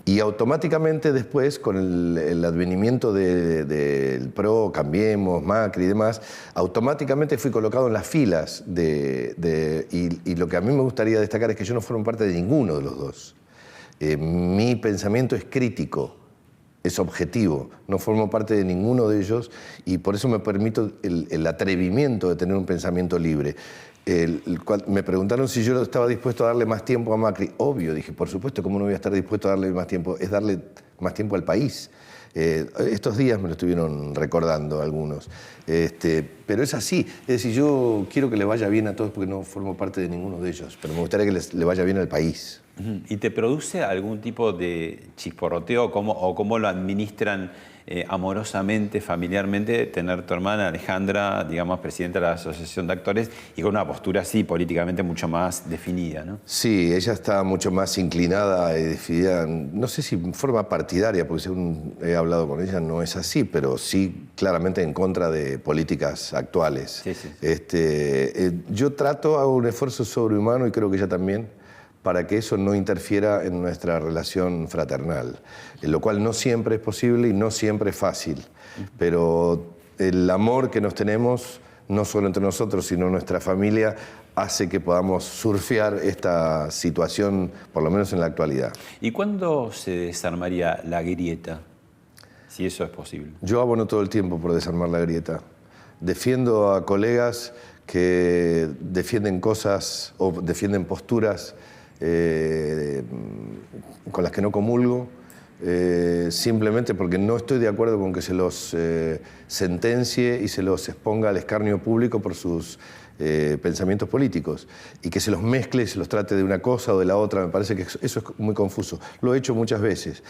y automáticamente después, con el advenimiento del PRO, Cambiemos, Macri y demás, automáticamente fui colocado en las filas y lo que a mí me gustaría destacar es que yo no formo parte de ninguno de los dos. Mi pensamiento es crítico, es objetivo, no formo parte de ninguno de ellos, y por eso me permito el atrevimiento de tener un pensamiento libre. Me preguntaron si yo estaba dispuesto a darle más tiempo a Macri. Obvio, dije, por supuesto, ¿cómo no voy a estar dispuesto a darle más tiempo? Es darle más tiempo al país. Estos días me lo estuvieron recordando algunos. Pero es así. Es decir, yo quiero que le vaya bien a todos porque no formo parte de ninguno de ellos, pero me gustaría que le vaya bien al país. ¿Y te produce algún tipo de chisporroteo o cómo lo administran amorosamente, familiarmente, tener tu hermana Alejandra, digamos, presidenta de la Asociación de Actores y con una postura así políticamente mucho más definida, ¿no? Sí, ella está mucho más inclinada y definida, no sé si en forma partidaria, porque según he hablado con ella no es así, pero sí claramente en contra de políticas actuales. Sí, sí. Yo hago un esfuerzo sobrehumano y creo que ella también, para que eso no interfiera en nuestra relación fraternal, lo cual no siempre es posible y no siempre es fácil, pero el amor que nos tenemos, no solo entre nosotros, sino nuestra familia, hace que podamos surfear esta situación, por lo menos en la actualidad. ¿Y cuándo se desarmaría la grieta? Si eso es posible. Yo abono todo el tiempo por desarmar la grieta. Defiendo a colegas que defienden cosas o defienden posturas con las que no comulgo, simplemente porque no estoy de acuerdo con que se los sentencie y se los exponga al escarnio público por sus pensamientos políticos, y que se los mezcle y se los trate de una cosa o de la otra. Me parece que eso es muy confuso. Lo he hecho muchas veces.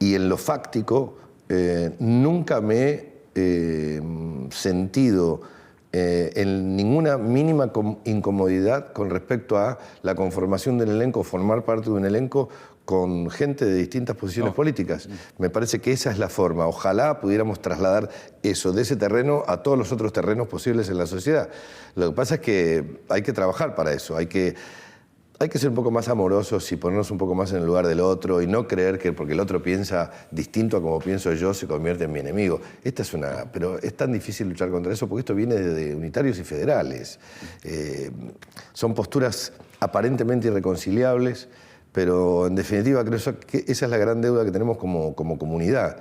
Y en lo fáctico nunca me he sentido en ninguna mínima incomodidad con respecto a la conformación del elenco, formar parte de un elenco con gente de distintas posiciones políticas. Me parece que esa es la forma. Ojalá pudiéramos trasladar eso de ese terreno a todos los otros terrenos posibles en la sociedad. Lo que pasa es que hay que trabajar para eso, hay que ser un poco más amorosos y ponernos un poco más en el lugar del otro y no creer que porque el otro piensa distinto a como pienso yo se convierte en mi enemigo. Pero es tan difícil luchar contra eso porque esto viene de unitarios y federales. Son posturas aparentemente irreconciliables, pero en definitiva creo que esa es la gran deuda que tenemos como comunidad.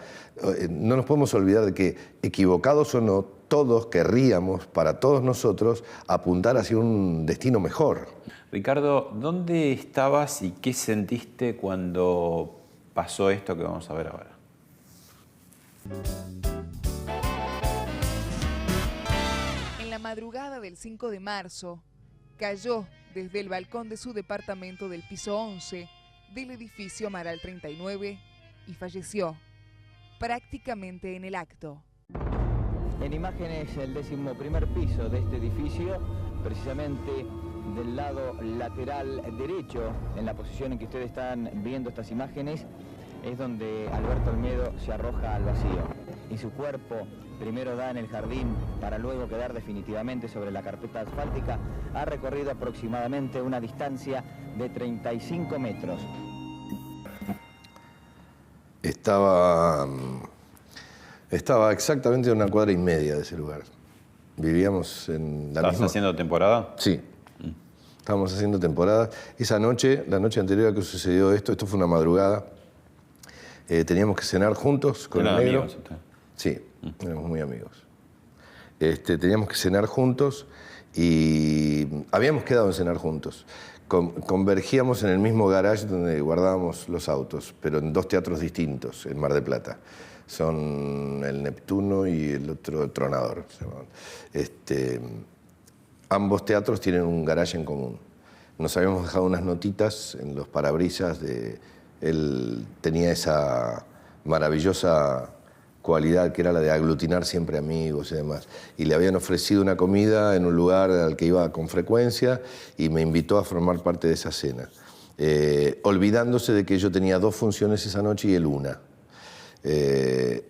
No nos podemos olvidar de que, equivocados o no, todos querríamos, para todos nosotros, apuntar hacia un destino mejor. Ricardo, ¿dónde estabas y qué sentiste cuando pasó esto que vamos a ver ahora? En la madrugada del 5 de marzo, cayó desde el balcón de su departamento del piso 11 del edificio Amaral 39 y falleció prácticamente en el acto. En imágenes el 11º piso de este edificio, precisamente del lado lateral derecho, en la posición en que ustedes están viendo estas imágenes, es donde Alberto Olmedo se arroja al vacío. Y su cuerpo primero da en el jardín para luego quedar definitivamente sobre la carpeta asfáltica. Ha recorrido aproximadamente una distancia de 35 metros. Estaba exactamente a 1,5 cuadras de ese lugar. Vivíamos en la misma... ¿Estabas haciendo temporada? Sí. Estábamos haciendo temporada. Esa noche, la noche anterior a que sucedió esto fue una madrugada. Teníamos que cenar juntos con el negro. Amigos, ¿usted? Sí, éramos muy amigos. Teníamos que cenar juntos y habíamos quedado en cenar juntos. Convergíamos en el mismo garage donde guardábamos los autos, pero en 2 teatros distintos, en Mar del Plata. Son el Neptuno y el otro, el Tronador. Ambos teatros tienen un garage en común. Nos habíamos dejado unas notitas en los parabrisas él tenía esa maravillosa cualidad que era la de aglutinar siempre amigos y demás. Y le habían ofrecido una comida en un lugar al que iba con frecuencia y me invitó a formar parte de esa cena, olvidándose de que yo tenía 2 funciones esa noche y él una.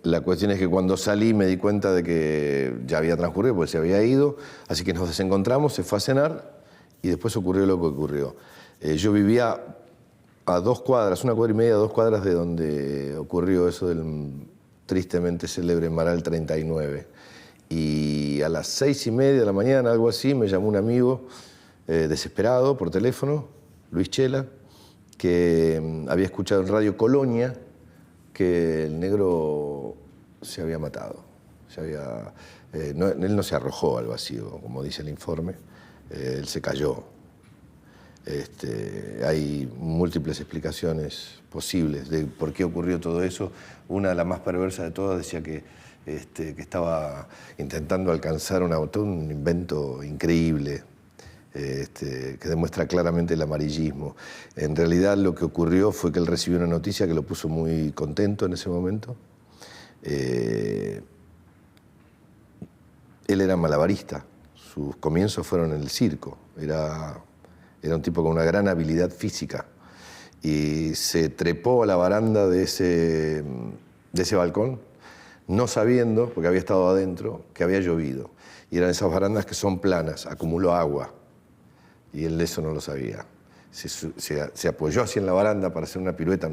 La cuestión es que cuando salí me di cuenta de que ya había transcurrido, porque se había ido, así que nos desencontramos, se fue a cenar y después ocurrió lo que ocurrió. Yo vivía a 2 cuadras, 1,5 cuadras, 2 cuadras de donde ocurrió eso del tristemente célebre Amaral 39. Y a las 6:30 de la mañana, algo así, me llamó un amigo desesperado por teléfono, Luis Chela, que había escuchado en Radio Colonia que el negro se había matado. Él no se arrojó al vacío, como dice el informe, él se cayó. Hay múltiples explicaciones posibles de por qué ocurrió todo eso. Una, la más perversa de todas, decía que estaba intentando alcanzar un invento increíble, que demuestra claramente el amarillismo. En realidad lo que ocurrió fue que él recibió una noticia que lo puso muy contento en ese momento, Él era malabarista, sus comienzos fueron en el circo, era un tipo con una gran habilidad física y se trepó a la baranda de ese balcón, no sabiendo, porque había estado adentro, que había llovido. Y eran esas barandas que son planas, acumuló agua. Y él eso no lo sabía. Se apoyó así en la baranda para hacer una pirueta,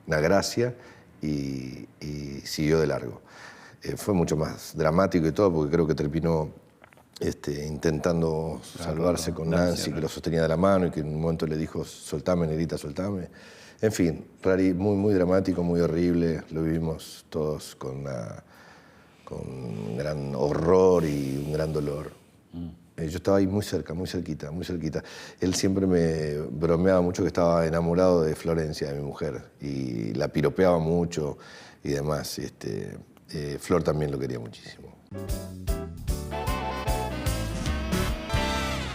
una gracia, y siguió de largo. Fue mucho más dramático y todo, porque creo que terminó intentando salvarse con Nancy, que lo sostenía de la mano y que en un momento le dijo, soltame, negrita, soltame. En fin, muy, muy dramático, muy horrible. Lo vivimos todos con un gran horror y un gran dolor. Yo estaba ahí muy cerca, muy cerquita, muy cerquita. Él siempre me bromeaba mucho que estaba enamorado de Florencia, de mi mujer, y la piropeaba mucho y demás. Flor también lo quería muchísimo.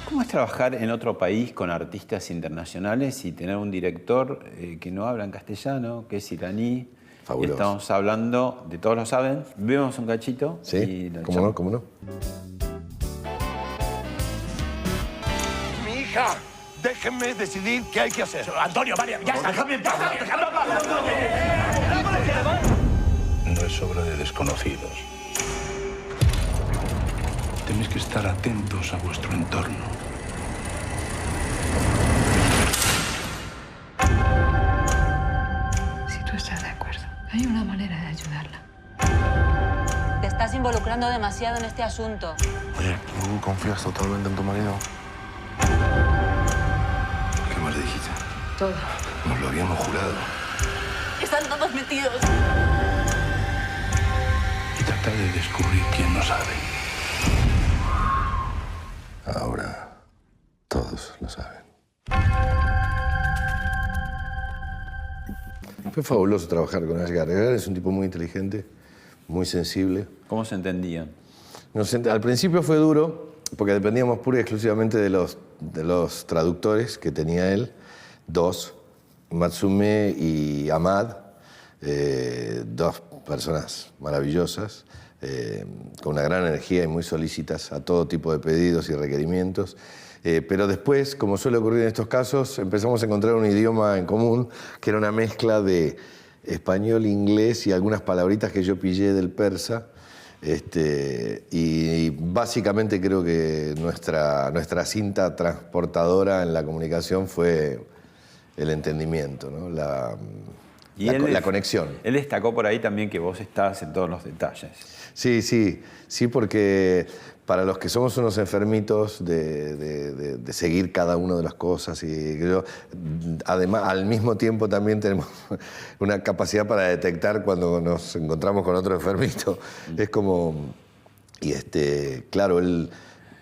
¿Cómo es trabajar en otro país con artistas internacionales y tener un director que no habla en castellano, que es iraní? Fabuloso. Y estamos hablando de Todos lo saben. Vemos un cachito. Sí, y ¿cómo no? ¿Cómo no? Mi hija, déjenme decidir qué hay que hacer. Antonio, vale, ya está, déjame en paz. No es obra de desconocidos. Tenéis que estar atentos a vuestro entorno. Si tú estás de acuerdo, hay una manera de ayudarla. Te estás involucrando demasiado en este asunto. Oye, ¿tú confías totalmente en tu marido? ¿Qué más dijiste? Todo. Nos lo habíamos jurado. Están todos metidos. Y trata de descubrir quién no sabe. Ahora, todos lo saben. Fue fabuloso trabajar con Asghar. Asghar es un tipo muy inteligente, muy sensible. ¿Cómo se entendían? Al principio fue duro, porque dependíamos pura y exclusivamente de los traductores que tenía él, dos, Matsume y Ahmad, dos personas maravillosas, con una gran energía y muy solícitas a todo tipo de pedidos y requerimientos. Pero después, como suele ocurrir en estos casos, empezamos a encontrar un idioma en común, que era una mezcla de español, inglés y algunas palabritas que yo pillé del persa. Y básicamente creo que nuestra cinta transportadora en la comunicación fue el entendimiento, ¿no? La conexión. Él destacó por ahí también que vos estás en todos los detalles. Sí, porque para los que somos unos enfermitos de seguir cada una de las cosas, y además al mismo tiempo también tenemos una capacidad para detectar cuando nos encontramos con otro enfermito. Es como, claro,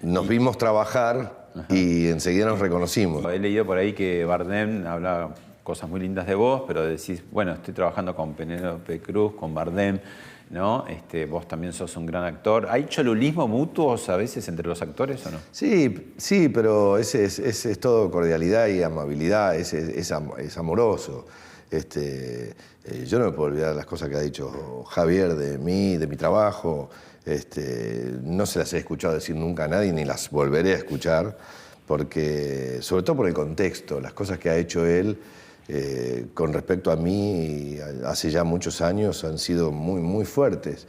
nos vimos trabajar. Ajá. Y enseguida nos reconocimos. He leído por ahí que Bardem habla cosas muy lindas de vos, pero decís, bueno, estoy trabajando con Penélope Cruz, con Bardem, ¿no? Vos también sos un gran actor. ¿Hay cholulismo mutuos a veces entre los actores o no? Sí, pero ese es todo cordialidad y amabilidad, es amoroso. Yo no me puedo olvidar las cosas que ha dicho Javier de mí, de mi trabajo. No se las he escuchado decir nunca a nadie, ni las volveré a escuchar, porque, sobre todo por el contexto, las cosas que ha hecho él con respecto a mí hace ya muchos años han sido muy, muy fuertes.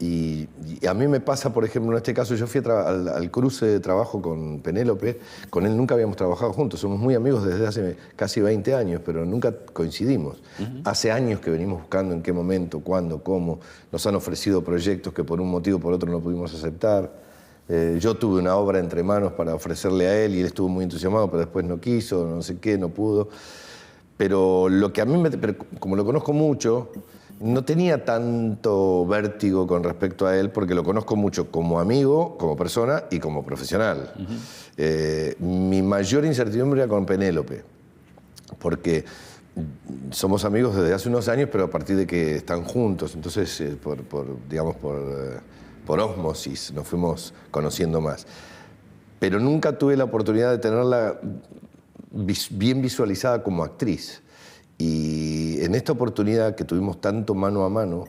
Y a mí me pasa, por ejemplo, en este caso, yo fui al cruce de trabajo con Penélope. Con él nunca habíamos trabajado juntos, somos muy amigos desde hace casi 20 años, pero nunca coincidimos. Hace años que venimos buscando en qué momento, cuándo, cómo. Nos han ofrecido proyectos que por un motivo o por otro no pudimos aceptar. Yo tuve una obra entre manos para ofrecerle a él y él estuvo muy entusiasmado, pero después no quiso, no sé qué, no pudo. Pero lo que a mí, como lo conozco mucho, no tenía tanto vértigo con respecto a él porque lo conozco mucho como amigo, como persona y como profesional. Mi mayor incertidumbre era con Penélope, porque somos amigos desde hace unos años, pero a partir de que están juntos, entonces por ósmosis nos fuimos conociendo más. Pero nunca tuve la oportunidad de tenerla bien visualizada como actriz. Y en esta oportunidad que tuvimos tanto mano a mano,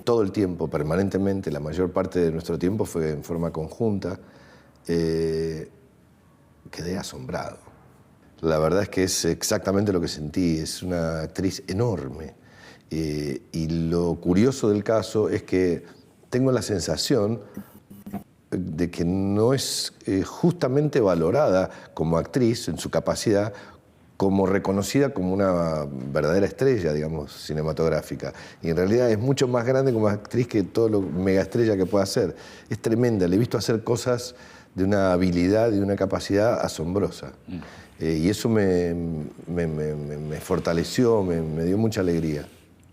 todo el tiempo, permanentemente, la mayor parte de nuestro tiempo fue en forma conjunta, quedé asombrado. La verdad es que es exactamente lo que sentí, es una actriz enorme. Y lo curioso del caso es que tengo la sensación de que no es justamente valorada como actriz en su capacidad, como reconocida como una verdadera estrella, digamos, cinematográfica. Y en realidad es mucho más grande como actriz que todo lo mega estrella que pueda ser. Es tremenda, le he visto hacer cosas de una habilidad y una capacidad asombrosa. Y eso me fortaleció, me dio mucha alegría.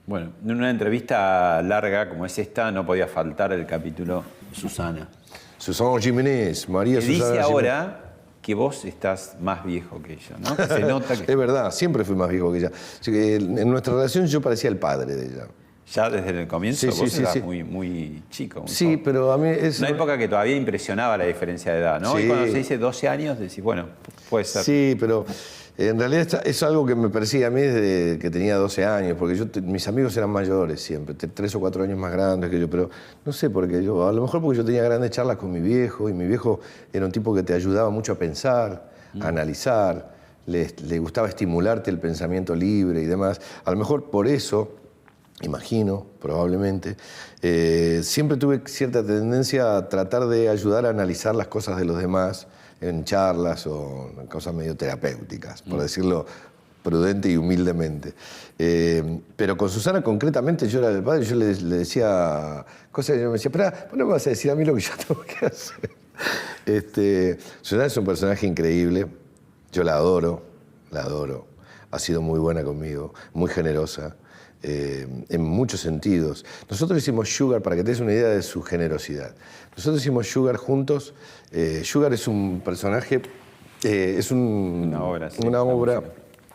Bueno, en una entrevista larga como es esta, no podía faltar el capítulo Susana. Susana Jiménez, María Te Susana dice Jiménez. ahora que vos estás más viejo que ella, ¿no? Se nota que... Es verdad, siempre fui más viejo que ella. Así que en nuestra relación yo parecía el padre de ella. Ya desde el comienzo Sí, vos sí, eras sí. muy chico. Muy Sí, joven. pero a mí es... Una época que todavía impresionaba la diferencia de edad, ¿no? Sí. Y cuando se dice 12 años, decís, bueno, puede ser. Sí, pero en realidad es algo que me persigue a mí desde que tenía 12 años, porque mis amigos eran mayores siempre, 3 o 4 años más grandes que yo, pero no sé por qué. A lo mejor porque yo tenía grandes charlas con mi viejo, y mi viejo era un tipo que te ayudaba mucho a pensar, a analizar, le gustaba estimularte el pensamiento libre y demás. A lo mejor por eso, imagino, probablemente, siempre tuve cierta tendencia a tratar de ayudar a analizar las cosas de los demás en charlas o en cosas medio terapéuticas, por decirlo prudente y humildemente. Pero con Susana concretamente yo era el padre, yo le decía cosas y yo me decía, pero ¿por qué no me vas a decir a mí lo que yo tengo que hacer? Susana es un personaje increíble, yo la adoro, ha sido muy buena conmigo, muy generosa. En muchos sentidos. Nosotros hicimos Sugar, para que te des una idea de su generosidad. Nosotros hicimos Sugar juntos. Sugar es un personaje, es una obra. Sí, una obra.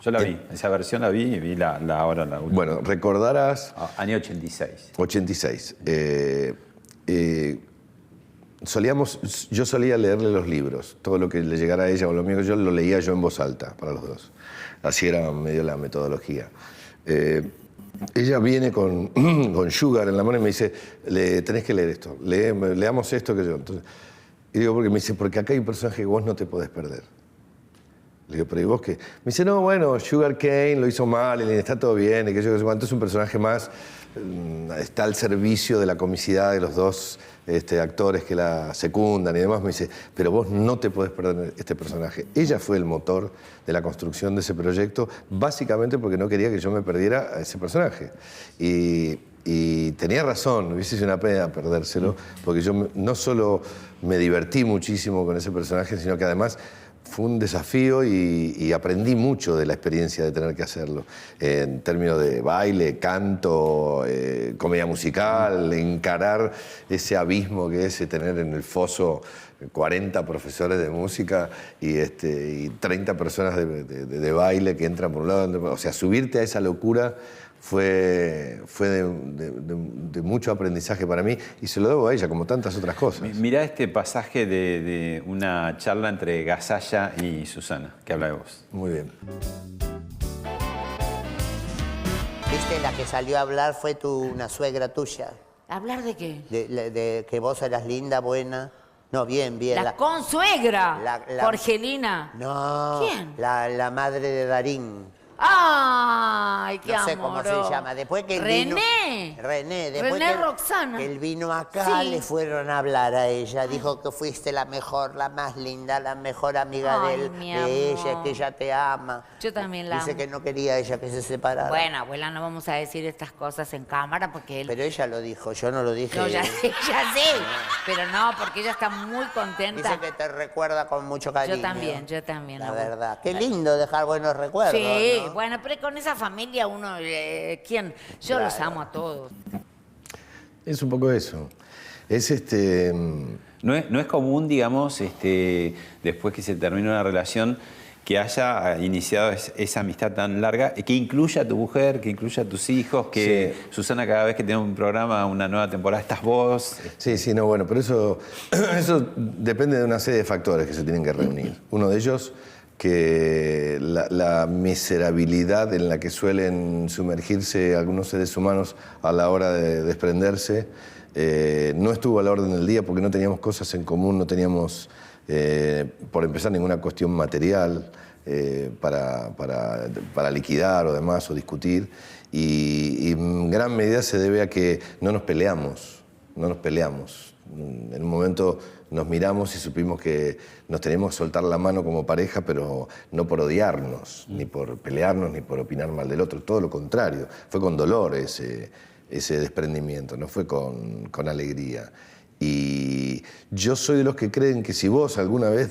Yo la vi, esa versión la vi y vi la obra, la última. Bueno, recordarás... Año 86. 86. Yo solía leerle los libros, todo lo que le llegara a ella o lo mío, yo lo leía yo en voz alta para los dos. Así era medio la metodología. Ella viene con Sugar en la mano y me dice, tenés que leer esto, leamos esto que yo. Entonces, y digo, porque me dice, porque acá hay un personaje que vos no te podés perder. Le digo, pero ¿y vos qué? Me dice, no, bueno, Sugar Kane lo hizo mal, está todo bien, y que yo, entonces es un personaje más, está al servicio de la comicidad de los dos actores que la secundan y demás. Me dice, pero vos no te podés perder este personaje. Ella fue el motor de la construcción de ese proyecto, básicamente porque no quería que yo me perdiera a ese personaje. Y tenía razón, hubiese sido una pena perdérselo, porque yo no solo me divertí muchísimo con ese personaje, sino que además fue un desafío y aprendí mucho de la experiencia de tener que hacerlo. En términos de baile, canto, comedia musical, encarar ese abismo que es tener en el foso 40 profesores de música y 30 personas de baile que entran por un lado. O sea, subirte a esa locura fue de mucho aprendizaje para mí y se lo debo a ella, como tantas otras cosas. Mirá este pasaje de una charla entre Gasalla y Susana, que habla de vos. Muy bien. ¿Viste? La que salió a hablar fue una suegra tuya. ¿Hablar de qué? De que vos eras linda, buena. No, bien. La consuegra. Jorgelina. No. ¿Quién? La madre de Darín. ¡Ay, qué amor! No sé cómo se llama. Después que él René. vino... René. Después René que Roxana. Que él vino acá, Sí. le fueron a hablar a ella. Dijo que fuiste la mejor, la más linda, la mejor amiga Ay, mi de ella, amor. que ella te ama. Yo también la Dice amo. que no quería ella que se separara. Bueno, abuela, no vamos a decir estas cosas en cámara porque él... Pero ella lo dijo, yo no lo dije. No, ya sé. Pero no, porque ella está muy contenta. Dice que te recuerda con mucho cariño. Yo también. La abuela. verdad. Qué lindo dejar buenos recuerdos. Sí, ¿no? bueno, pero con esa familia uno... ¿Quién? Yo Claro. los amo a todos. Es un poco eso. Es No es común, digamos, después que se termina una relación, que haya iniciado esa amistad tan larga, que incluya a tu mujer, que incluya a tus hijos, que Sí. Susana cada vez que tiene un programa, una nueva temporada, estás vos. Sí, no, bueno, pero eso depende de una serie de factores que se tienen que reunir. Uno de ellos, que la miserabilidad en la que suelen sumergirse algunos seres humanos a la hora de desprenderse no estuvo a la orden del día porque no teníamos cosas en común, no teníamos, por empezar, ninguna cuestión material para liquidar o demás, o discutir, y en gran medida se debe a que no nos peleamos. En un momento nos miramos y supimos que nos teníamos que soltar la mano como pareja, pero no por odiarnos, ni por pelearnos, ni por opinar mal del otro. Todo lo contrario, fue con dolor ese desprendimiento, no fue con alegría. Y yo soy de los que creen que si vos alguna vez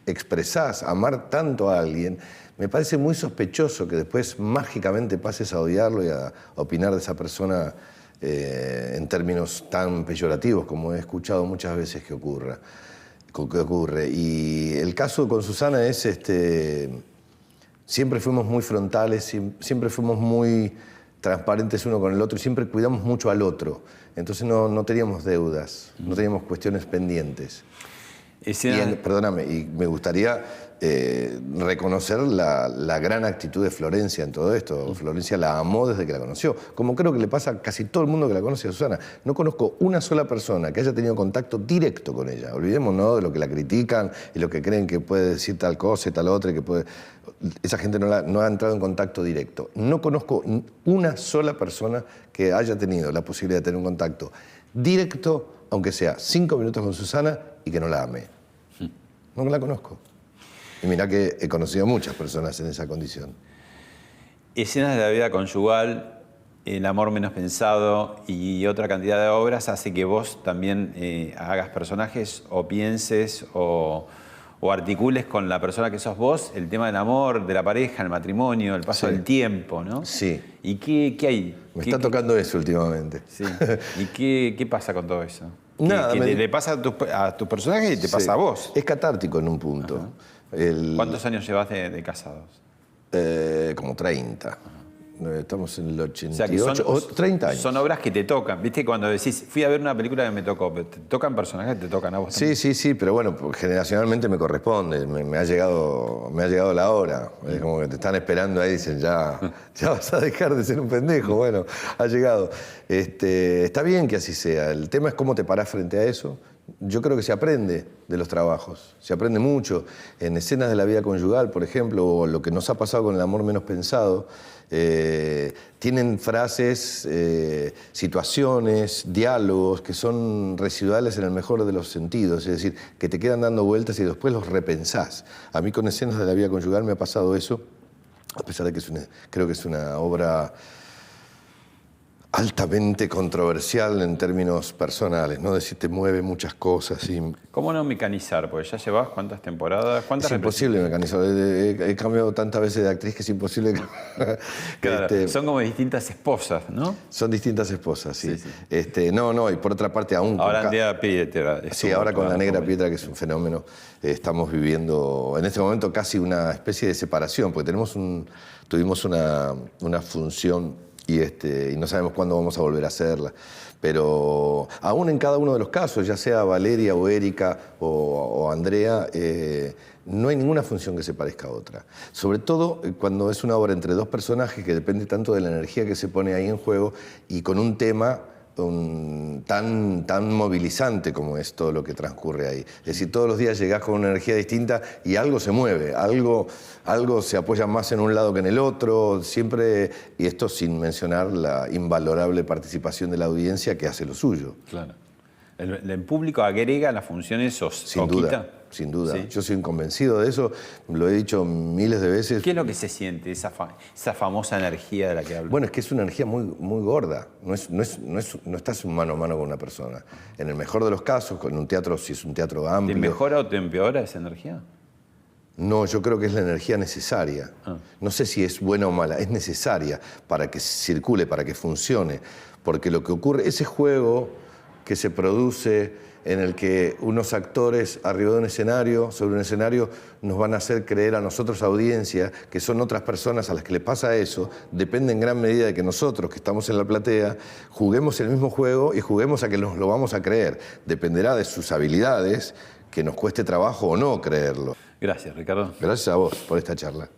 expresás amar tanto a alguien, me parece muy sospechoso que después mágicamente pases a odiarlo y a opinar de esa persona en términos tan peyorativos como he escuchado muchas veces que ocurre. Y el caso con Susana es, siempre fuimos muy frontales, siempre fuimos muy transparentes uno con el otro y siempre cuidamos mucho al otro. Entonces no teníamos deudas, no teníamos cuestiones pendientes. Perdóname, y me gustaría reconocer la gran actitud de Florencia en todo esto. Florencia la amó desde que la conoció, como creo que le pasa a casi todo el mundo que la conoce a Susana. No conozco una sola persona que haya tenido contacto directo con ella. Olvidémonos de lo que la critican y lo que creen que puede decir tal cosa y tal otra. Esa gente no ha entrado en contacto directo. No conozco una sola persona que haya tenido la posibilidad de tener un contacto directo, aunque sea 5 minutos con Susana, y que no la ame. No la conozco. Y mirá que he conocido a muchas personas en esa condición. Escenas de la vida conyugal, El amor menos pensado y otra cantidad de obras hace que vos también hagas personajes o pienses o articules con la persona que sos vos el tema del amor, de la pareja, el matrimonio, el paso del tiempo, ¿no? Sí. ¿Y qué hay? Me está tocando eso últimamente. Sí. ¿Y qué pasa con todo eso? Nada, que le pasa a tus personajes y te pasa a vos. Es catártico en un punto. ¿Cuántos años llevas de casados? Como 30. Estamos en el 88. O sea, que 30 años. Son obras que te tocan. ¿Viste? Cuando decís, fui a ver una película que me tocó, ¿te tocan personajes que te tocan a vos también? Sí, pero bueno, generacionalmente me corresponde. Me ha llegado la hora. Es como que te están esperando ahí y dicen, ya vas a dejar de ser un pendejo. Bueno, ha llegado. Está bien que así sea. El tema es cómo te parás frente a eso. Yo creo que se aprende de los trabajos, se aprende mucho. En escenas de la vida conyugal, por ejemplo, o lo que nos ha pasado con El amor menos pensado, tienen frases, situaciones, diálogos que son residuales en el mejor de los sentidos, es decir, que te quedan dando vueltas y después los repensás. A mí con Escenas de la vida conyugal me ha pasado eso, a pesar de que creo que es una obra altamente controversial en términos personales, ¿no? Es decir, te mueve muchas cosas. ¿Cómo no mecanizar? Porque ya llevas ¿cuántas temporadas? Es imposible mecanizar. He cambiado tantas veces de actriz que es imposible. Claro, son como distintas esposas, ¿no? Son distintas esposas, sí. No, y por otra parte aún... Ahora Andrea Pietra. Sí, ahora con La Negra Pietra, que es un fenómeno, estamos viviendo en este momento casi una especie de separación, porque tuvimos una función y no sabemos cuándo vamos a volver a hacerla. Pero aún en cada uno de los casos, ya sea Valeria o Erika o Andrea, no hay ninguna función que se parezca a otra. Sobre todo cuando es una obra entre dos personajes que depende tanto de la energía que se pone ahí en juego y con un tema tan movilizante como es todo lo que transcurre ahí. Es decir, todos los días llegás con una energía distinta y algo se mueve, algo se apoya más en un lado que en el otro, siempre, y esto sin mencionar la invalorable participación de la audiencia que hace lo suyo. Claro. ¿El público agrega las funciones o quita? Sin duda. ¿Sí? Yo soy convencido de eso, lo he dicho miles de veces. ¿Qué es lo que se siente, esa famosa energía de la que hablo? Bueno, es que es una energía muy, muy gorda. No estás mano a mano con una persona. En el mejor de los casos, con un teatro, si es un teatro amplio... ¿Te mejora o te empeora esa energía? No, yo creo que es la energía necesaria. No sé si es buena o mala, es necesaria para que circule, para que funcione. Porque lo que ocurre, ese juego que se produce en el que unos actores arriba de un escenario, sobre un escenario, nos van a hacer creer a nosotros, audiencia, que son otras personas a las que le pasa eso, depende en gran medida de que nosotros, que estamos en la platea, juguemos el mismo juego y juguemos a que nos lo vamos a creer. Dependerá de sus habilidades, que nos cueste trabajo o no creerlo. Gracias, Ricardo. Gracias a vos por esta charla.